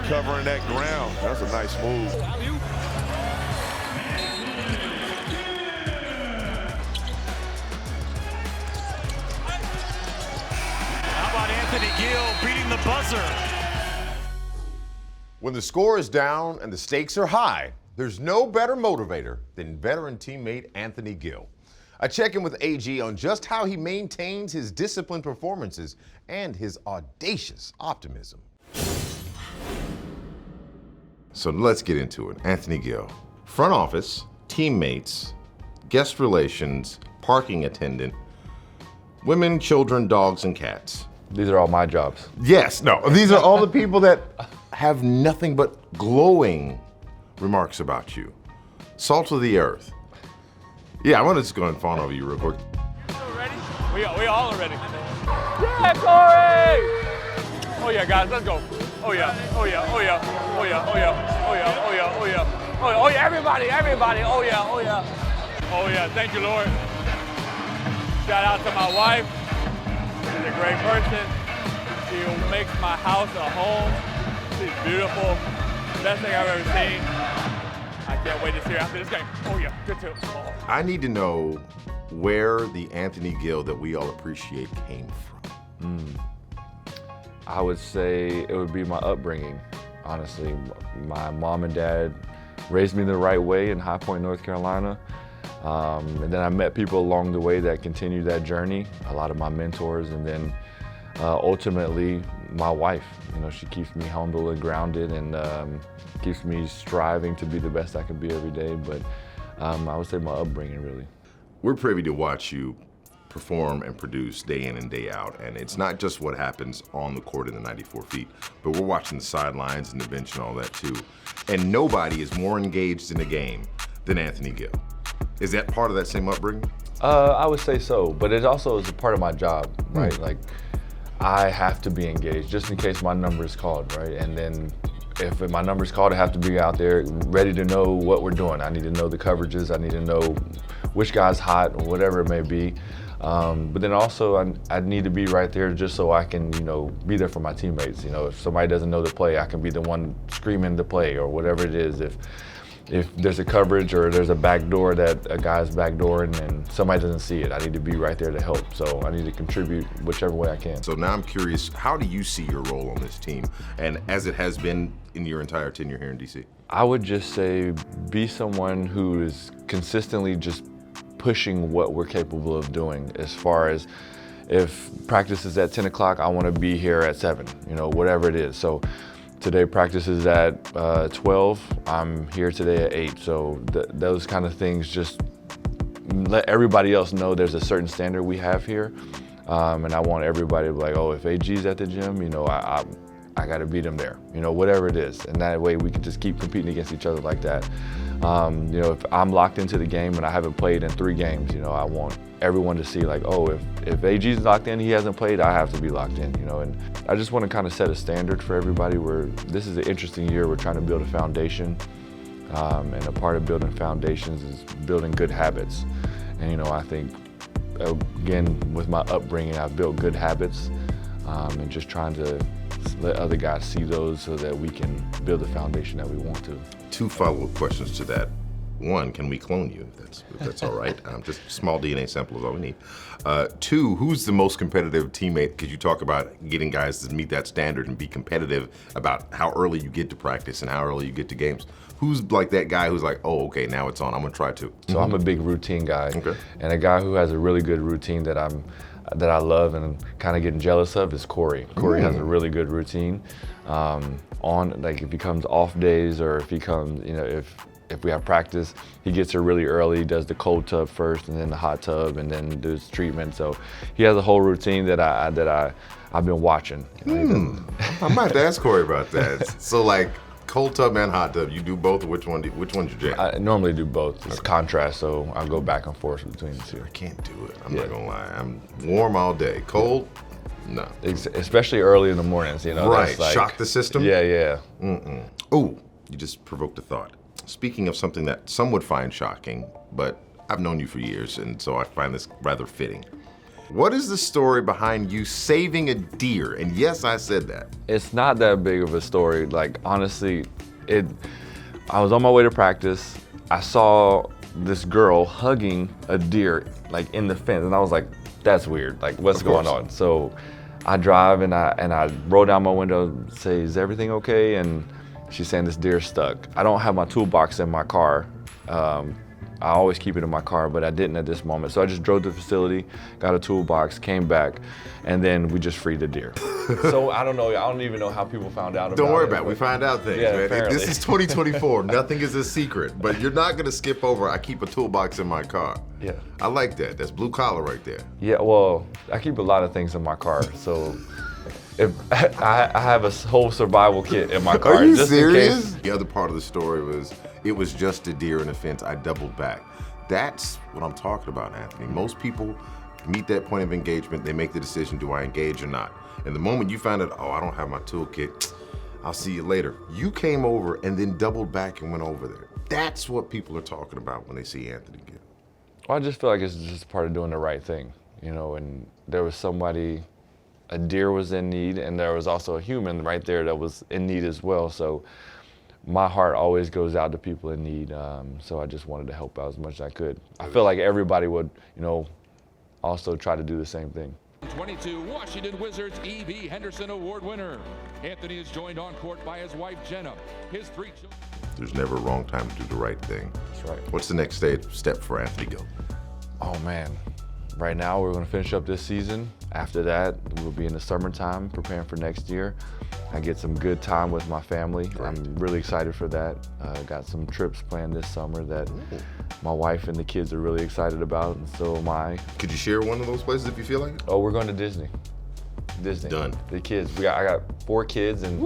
covering that ground. That's a nice move. How about Anthony Gill beating the buzzer? When the score is down and the stakes are high, there's no better motivator than veteran teammate Anthony Gill. I check in with AG on just how he maintains his disciplined performances and his audacious optimism. So let's get into it. Anthony Gill, front office, teammates, guest relations, parking attendant, women, children, dogs, and cats. These are all my jobs. Yes, no, these are all the people that have nothing but glowing remarks about you. Salt of the earth. Yeah, I want to just go and fawn over you real quick. Ready? We all are ready. Yeah, Corey! Oh yeah, guys, let's go. Oh yeah, oh yeah, oh yeah, oh yeah, oh yeah, oh yeah, oh yeah, oh yeah, oh yeah, everybody, oh yeah, oh yeah. Oh yeah, thank you, Lord. Shout out to my wife. She's a great person. She makes my house a home. She's beautiful. Best thing I've ever seen. I can't wait to see her after this game. Oh yeah, good too. Oh. I need to know where the Anthony Gill that we all appreciate came from. I would say it would be my upbringing, honestly. My mom and dad raised me the right way in High Point, North Carolina. And then I met people along the way that continued that journey, a lot of my mentors, and then ultimately my wife. You know, she keeps me humble and grounded and keeps me striving to be the best I can be every day. But I would say my upbringing, really. We're privy to watch you perform and produce day in and day out, and it's not just what happens on the court in the 94 feet, but we're watching the sidelines and the bench and all that too. And nobody is more engaged in the game than Anthony Gill. Is that part of that same upbringing? I would say so, but it also is a part of my job, right? Like, I have to be engaged just in case my number is called, right? And then if my number is called, I have to be out there ready to know what we're doing. I need to know the coverages. I need to know which guy's hot or whatever it may be. But then also I need to be right there just so I can, you know, be there for my teammates. You know, if somebody doesn't know the play, I can be the one screaming the play or whatever it is. If there's a coverage or there's a back door that a guy's backdooring and somebody doesn't see it, I need to be right there to help. So I need to contribute whichever way I can. So now I'm curious, how do you see your role on this team, and as it has been in your entire tenure here in DC? I would just say be someone who is consistently just pushing what we're capable of doing. As far as if practice is at 10 o'clock, I want to be here at 7, you know, whatever it is. So today practice is at 12, I'm here today at 8. So those kind of things, just let everybody else know there's a certain standard we have here. And I want everybody to be like, oh, if AG's at the gym, you know, I got to beat him there, you know, whatever it is. And that way we can just keep competing against each other like that. You know, if I'm locked into the game and I haven't played in 3 games, you know, I want everyone to see like, oh, if AG's locked in, he hasn't played, I have to be locked in, you know. And I just want to kind of set a standard for everybody where this is an interesting year. We're trying to build a foundation. And a part of building foundations is building good habits. And, you know, I think, again, with my upbringing, I've built good habits and just trying to let other guys see those so that we can build the foundation that we want to. 2 follow-up questions to that. 1, can we clone you, if that's all right? Just a small DNA sample is all we need. 2, who's the most competitive teammate? Because you talk about getting guys to meet that standard and be competitive about how early you get to practice and how early you get to games. Who's like that guy who's like, oh, okay, now it's on, I'm gonna try to? So I'm a big routine guy. Okay. And a guy who has a really good routine that I love and kind of getting jealous of is Corey. Corey has a really good routine. Like if he comes off days or if he comes, you know, if we have practice, he gets here really early, does the cold tub first and then the hot tub and then does treatment. So he has a whole routine that I've been watching. I might have to ask Corey about that. So like cold tub and hot tub, you do both, or which one's your jam? I normally do both. It's contrast, so I go back and forth between the two. I can't do it, I'm not gonna lie. I'm warm all day, cold, no. Especially early in the mornings, you know. Right, like, shock the system? Yeah. Oh, you just provoked a thought. Speaking of something that some would find shocking, but I've known you for years, and so I find this rather fitting. What is the story behind you saving a deer? And yes, I said that. It's not that big of a story. Like, honestly, I was on my way to practice. I saw this girl hugging a deer, like in the fence, and I was like, that's weird. Like, what's going on? So I drive and I roll down my window and say, is everything okay? And she's saying this deer's stuck. I don't have my toolbox in my car. I always keep it in my car, but I didn't at this moment. So I just drove to the facility, got a toolbox, came back, and then we just freed the deer. So I don't know. I don't even know how people found out about it. Don't worry about it. We find out things, Yeah, man. apparently. This is 2024. Nothing is a secret. But you're not going to skip over, I keep a toolbox in my car. Yeah. I like that. That's blue collar right there. Yeah, well, I keep a lot of things in my car, so if I have a whole survival kit in my car. Are you just serious? In case. The other part of the story was, it was just a deer in a fence. I doubled back. That's what I'm talking about, Anthony. Most people meet that point of engagement. They make the decision, do I engage or not? And the moment you find out, oh, I don't have my toolkit, I'll see you later. You came over and then doubled back and went over there. That's what people are talking about when they see Anthony Gill. Well, I just feel like it's just part of doing the right thing, you know, and there was somebody, a deer was in need, and there was also a human right there that was in need as well. So my heart always goes out to people in need, so I just wanted to help out as much as I could. I feel like everybody would, you know, also try to do the same thing. 22 Washington Wizards E.V. Henderson Award winner. Anthony is joined on court by his wife Jenna, his 3 children. There's never a wrong time to do the right thing. That's right. What's the next step for Anthony Gill? Oh man, right now we're gonna finish up this season. After that, we'll be in the summertime preparing for next year. I get some good time with my family. Right. I'm really excited for that. Got some trips planned this summer that my wife and the kids are really excited about, and so am I. Could you share one of those places if you feel like it? Oh, we're going to Disney. Disney. Done. The kids. I got 4 kids, and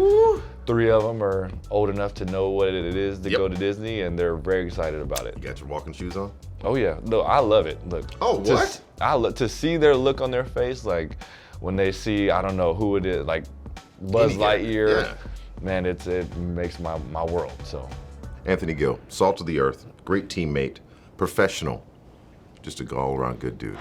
3 of them are old enough to know what it is to go to Disney, and they're very excited about it. You got your walking shoes on? Oh yeah, no, I love it. Look. Oh, what? To see their look on their face, like when they see, I don't know who it is, like Buzz Lightyear. Yeah. Man, it makes my world. So. Anthony Gill, salt of the earth, great teammate, professional, just a all-around good dude.